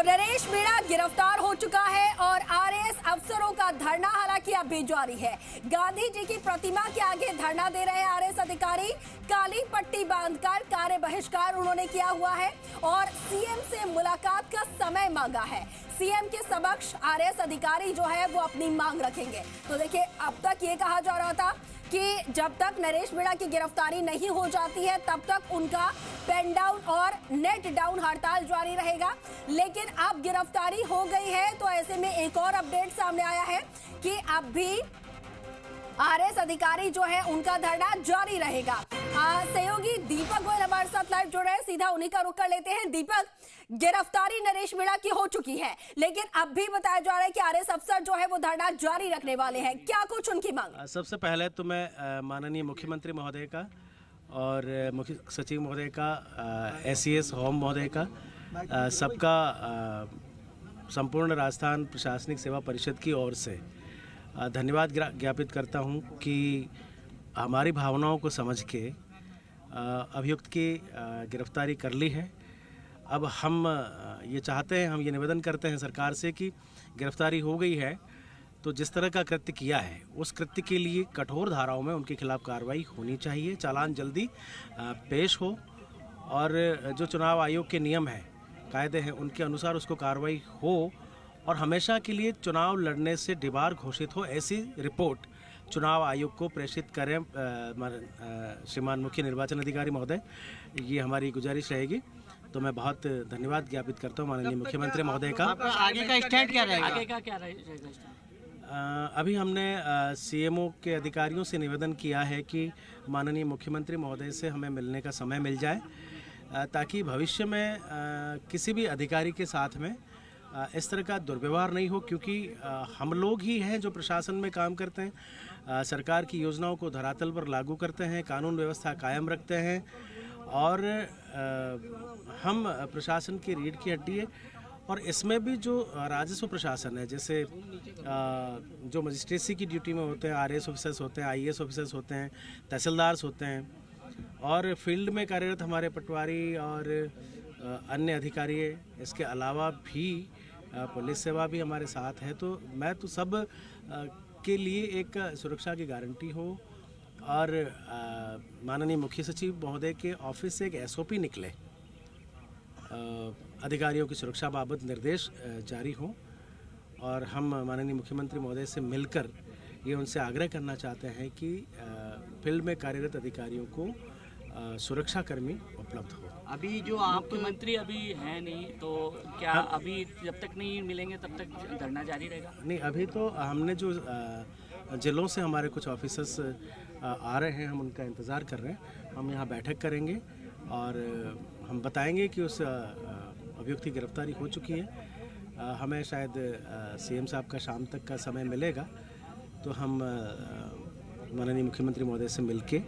नरेश मीणा गिरफ्तार हो चुका है और आरएएस अफसरों का धरना हालांकि अब भी जारी है। गांधी जी की प्रतिमा के आगे धरना दे रहे हैं आरएएस अधिकारी। काली पट्टी बांधकर कार्य बहिष्कार उन्होंने किया हुआ है और सीएम से मुलाकात का समय मांगा है। सीएम के समक्ष आरएएस अधिकारी जो है वो अपनी मांग रखेंगे। तो देखिए, अब तक ये कहा जा रहा था कि जब तक नरेश मीणा की गिरफ्तारी नहीं हो जाती है तब तक उनका पेन डाउन और नेट डाउन हड़ताल जारी रहेगा, लेकिन अब गिरफ्तारी हो गई है तो ऐसे में एक और अपडेट सामने आया है कि अब भी आरएएस अधिकारी जो है उनका धरना जारी रहेगा। सहयोगी दीपक गोयल हमारे साथ लाइव जुड़ रहे हैं, सीधा उन्हीं का रुख कर लेते हैं। दीपक, गिरफ्तारी नरेश मीणा की हो चुकी है, लेकिन अब भी बताया जा रहा है कि आरएएस अफसर जो है वो धरना जारी रखने वाले हैं। क्या कुछ उनकी मांग? सबसे पहले तो मैं माननीय मुख्यमंत्री महोदय का और मुख्य सचिव महोदय का, एसीएस होम महोदय का, सबका संपूर्ण राजस्थान प्रशासनिक सेवा परिषद की ओर से धन्यवाद ज्ञापित करता हूं कि हमारी भावनाओं को समझ के अभियुक्त की गिरफ्तारी कर ली है। अब हम ये चाहते हैं, हम ये निवेदन करते हैं सरकार से कि गिरफ्तारी हो गई है तो जिस तरह का कृत्य किया है उस कृत्य के लिए कठोर धाराओं में उनके खिलाफ कार्रवाई होनी चाहिए, चालान जल्दी पेश हो और जो चुनाव आयोग के नियम हैं, कायदे हैं, उनके अनुसार उसको कार्रवाई हो और हमेशा के लिए चुनाव लड़ने से डिबार घोषित हो, ऐसी रिपोर्ट चुनाव आयोग को प्रेषित करें श्रीमान मुख्य निर्वाचन अधिकारी महोदय। ये हमारी गुजारिश रहेगी। तो मैं बहुत धन्यवाद ज्ञापित करता हूँ माननीय मुख्यमंत्री महोदय का। आगे का स्टैंड क्या रहेगा? आगे का क्या रहेगा? अभी हमने सीएमओ के अधिकारियों से निवेदन किया है कि माननीय मुख्यमंत्री महोदय से हमें मिलने का समय मिल जाए ताकि भविष्य में किसी भी अधिकारी के साथ में इस तरह का दुर्व्यवहार नहीं हो, क्योंकि हम लोग ही हैं जो प्रशासन में काम करते हैं, सरकार की योजनाओं को धरातल पर लागू करते हैं, कानून व्यवस्था कायम रखते हैं और हम प्रशासन की रीढ़ की हड्डी है। और इसमें भी जो राजस्व प्रशासन है, जैसे जो मजिस्ट्रेसी की ड्यूटी में होते हैं, आरएएस ऑफिसर्स होते हैं, आईएएस ऑफिसर्स होते हैं, तहसीलदार्स होते हैं और फील्ड में कार्यरत हमारे पटवारी और अन्य अधिकारी, इसके अलावा भी पुलिस सेवा भी हमारे साथ है। तो मैं तो सब के लिए एक सुरक्षा की गारंटी हो और माननीय मुख्य सचिव महोदय के ऑफिस से एक एसओपी निकले, अधिकारियों की सुरक्षा बाबत निर्देश जारी हों और हम माननीय मुख्यमंत्री महोदय से मिलकर ये उनसे आग्रह करना चाहते हैं कि फील्ड में कार्यरत अधिकारियों को सुरक्षाकर्मी उपलब्ध हो। अभी जो आप मुख्यमंत्री अभी हैं नहीं, तो क्या अभी जब तक नहीं मिलेंगे तब तक धरना जारी रहेगा? नहीं, अभी तो हमने जो जिलों से हमारे कुछ ऑफिसर्स आ रहे हैं, हम उनका इंतज़ार कर रहे हैं। हम यहाँ बैठक करेंगे और हम बताएंगे कि उस अभियुक्त की गिरफ्तारी हो चुकी है। हमें शायद सीएम साहब का शाम तक का समय मिलेगा तो हम माननीय मुख्यमंत्री महोदय से मिलके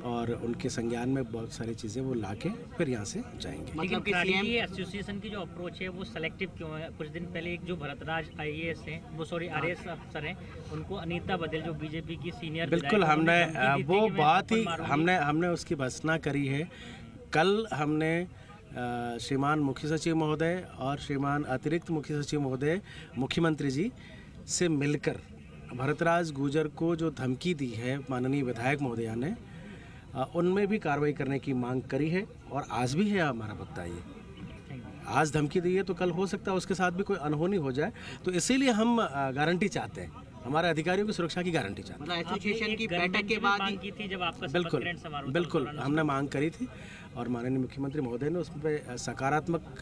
और उनके संज्ञान में बहुत सारी चीज़ें वो लाके फिर यहाँ से जाएंगे। मतलब कि एसोसिएशन की जो अप्रोच है वो सेलेक्टिव क्यों है? कुछ दिन पहले एक जो भरतराज आईएएस हैं, वो आरएएस अफसर हैं, उनको अनीता बदेल जो बीजेपी की सीनियर, बिल्कुल हमने वो बात ही हमने उसकी भर्त्सना करी है। कल हमने श्रीमान मुख्य सचिव महोदय और श्रीमान अतिरिक्त मुख्य सचिव महोदय मुख्यमंत्री जी से मिलकर भरतराज गुर्जर को जो धमकी दी है माननीय विधायक महोदया ने, उनमें भी कार्रवाई करने की मांग करी है और आज भी है हमारा वक्ता। ये आज धमकी दी है तो कल हो सकता है उसके साथ भी कोई अनहोनी हो जाए, तो इसीलिए हम गारंटी चाहते हैं, हमारे अधिकारियों की सुरक्षा की गारंटी चाहते हैं। एसोसिएशन की बैठक के बाद मांग की थी जब आपका बिल्कुल हमने मांग करी थी और माननीय मुख्यमंत्री महोदय ने उस पर सकारात्मक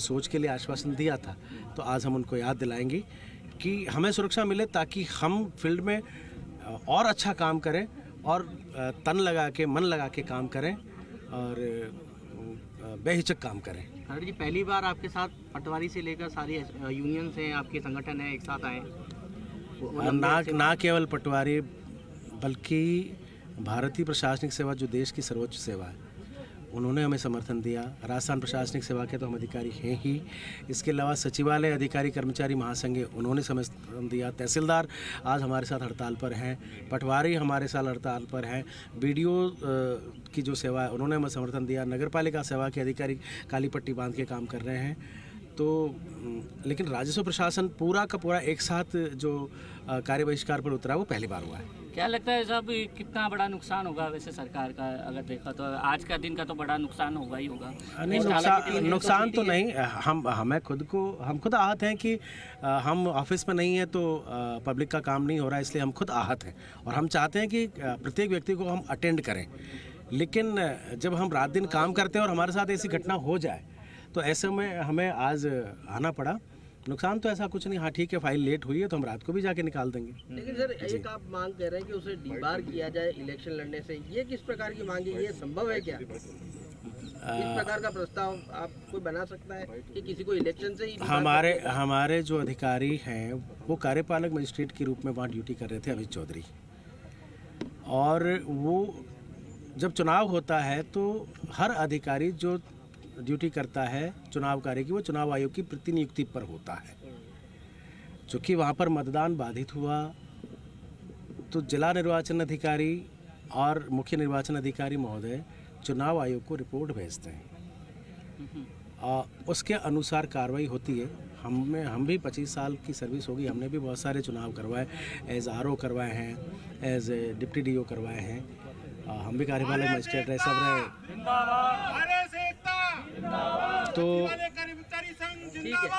सोच के लिए आश्वासन दिया था। तो आज हम उनको याद दिलाएंगे कि हमें सुरक्षा मिले ताकि हम फील्ड में और अच्छा काम करें और तन लगा के, मन लगा के काम करें और बेहिचक काम करें। सर जी, पहली बार आपके साथ पटवारी से लेकर सारी यूनियंस हैं, आपके संगठन हैं, एक साथ आए? ना केवल पटवारी बल्कि भारतीय प्रशासनिक सेवा जो देश की सर्वोच्च सेवा है, उन्होंने हमें समर्थन दिया। राजस्थान प्रशासनिक सेवा के तो हम अधिकारी हैं ही, इसके अलावा सचिवालय अधिकारी कर्मचारी महासंघ, उन्होंने समर्थन दिया। तहसीलदार आज हमारे साथ हड़ताल पर हैं, पटवारी हमारे साथ हड़ताल पर हैं, बीडीओ की जो सेवा है उन्होंने हमें समर्थन दिया। नगर पालिका सेवा के अधिकारी काली पट्टी बांध के काम कर रहे हैं। तो लेकिन राजस्व प्रशासन पूरा का पूरा एक साथ जो कार्य बहिष्कार पर उतरा वो पहली बार हुआ है। क्या लगता है साहब कितना बड़ा नुकसान होगा वैसे सरकार का, अगर देखा तो आज का दिन का तो बड़ा नुकसान होगा ही होगा? नहीं, नुकसान तो नहीं, हम खुद आहत हैं कि हम ऑफिस में नहीं है तो पब्लिक का काम नहीं हो रहा है, इसलिए हम खुद आहत हैं और हम चाहते हैं कि प्रत्येक व्यक्ति को हम अटेंड करें। लेकिन जब हम रात दिन काम करते हैं और हमारे साथ ऐसी घटना हो जाए तो ऐसे में हमें आज आना पड़ा। नुकसान तो ऐसा कुछ नहीं, हाँ ठीक है, फाइल लेट हुई है तो हम रात को भी जाके निकाल देंगे। लेकिन सर एक आप मांग कर रहे हैं कि उसे डिबार किया जाए इलेक्शन लड़ने से, ये किस प्रकार की मांग है, ये संभव है क्या? इस प्रकार का प्रस्ताव आप कोई बना सकता है कि किसी को इलेक्शन से ही हमारे जो अधिकारी हैं वो कार्यपालक मजिस्ट्रेट के रूप में वहाँ ड्यूटी कर रहे थे, अमित चौधरी, और वो जब चुनाव होता है तो हर अधिकारी जो ड्यूटी करता है चुनाव कार्य की वो चुनाव आयोग की प्रतिनियुक्ति पर होता है। चूँकि वहाँ पर मतदान बाधित हुआ तो जिला निर्वाचन अधिकारी और मुख्य निर्वाचन अधिकारी महोदय चुनाव आयोग को रिपोर्ट भेजते हैं, उसके अनुसार कार्रवाई होती है। हम भी 25 साल की सर्विस होगी, हमने भी बहुत सारे चुनाव करवाए, एज RO करवाए हैं, एज डिप्टी DO करवाए हैं, हम भी कार्यपालक मजिस्ट्रेट रहे, सब रहे। तो ठीक है।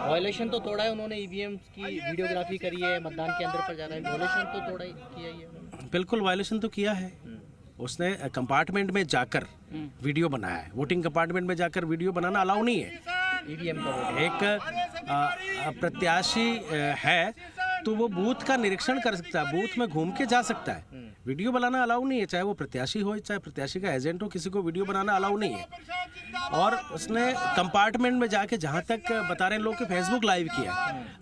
वायलेशन तो तोड़ा है उन्होंने, EVM की वीडियोग्राफी करी है, मतदान केंद्र पर जा रहा है, वायलेशन तो तोड़ा ही किया ही है। बिल्कुल वायलेशन तो किया है, उसने कंपार्टमेंट में जाकर वीडियो बनाया है। वोटिंग कंपार्टमेंट में जाकर वीडियो बनाना अलाउ नहीं है। EVM का एक प्रत्याशी है तो वो बूथ का निरीक्षण कर सकता है, बूथ में घूम के जा सकता है, वीडियो बनाना अलाउ नहीं है, चाहे वो प्रत्याशी हो चाहे प्रत्याशी का एजेंट हो, किसी को वीडियो बनाना अलाउ नहीं है। और उसने कंपार्टमेंट में जाके जहाँ तक बता रहे हैं लोग कि फेसबुक लाइव किया,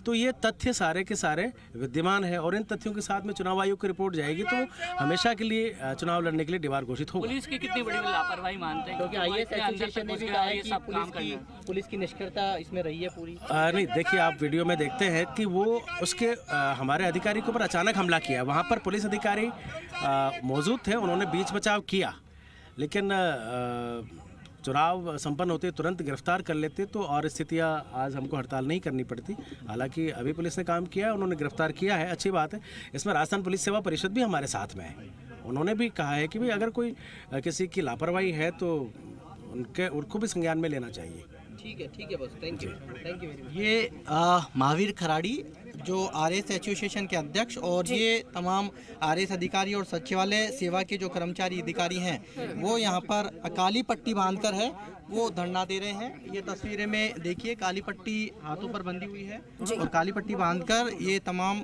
तो ये तथ्य सारे के सारे विद्यमान है और इन तथ्यों के साथ में चुनाव आयोग की रिपोर्ट जाएगी तो हमेशा के लिए चुनाव लड़ने के लिए दीवार घोषित होगा। पुलिस की कितनी बड़ी लापरवाही मानते हैं, क्योंकि IAS एसोसिएशन ने भी कहा है कि पुलिस की निष्क्रियता इसमें रही है पूरी। नहीं, देखिए आप वीडियो में देखते हैं कि वो उसके हमारे अधिकारी के ऊपर अचानक हमला किया। वहाँ पर पुलिस अधिकारी मौजूद थे, उन्होंने बीच बचाव किया, लेकिन चुनाव संपन्न होते तुरंत गिरफ्तार कर लेते तो और स्थितियाँ आज हमको हड़ताल नहीं करनी पड़ती। हालांकि अभी पुलिस ने काम किया है, उन्होंने गिरफ्तार किया है, अच्छी बात है। इसमें राजस्थान पुलिस सेवा परिषद भी हमारे साथ में है, उन्होंने भी कहा है कि भाई अगर कोई किसी की लापरवाही है तो उनको भी संज्ञान में लेना चाहिए। ठीक है बस, थैंक यू वेरी मच। ये महावीर खराड़ी जो RAS एसोसिएशन के अध्यक्ष और ये तमाम RAS अधिकारी और सचिवालय सेवा के जो कर्मचारी अधिकारी हैं वो यहाँ पर काली पट्टी बांधकर है वो धरना दे रहे हैं। ये तस्वीरें में देखिए, काली पट्टी हाथों पर बंधी हुई है और काली पट्टी बांधकर ये तमाम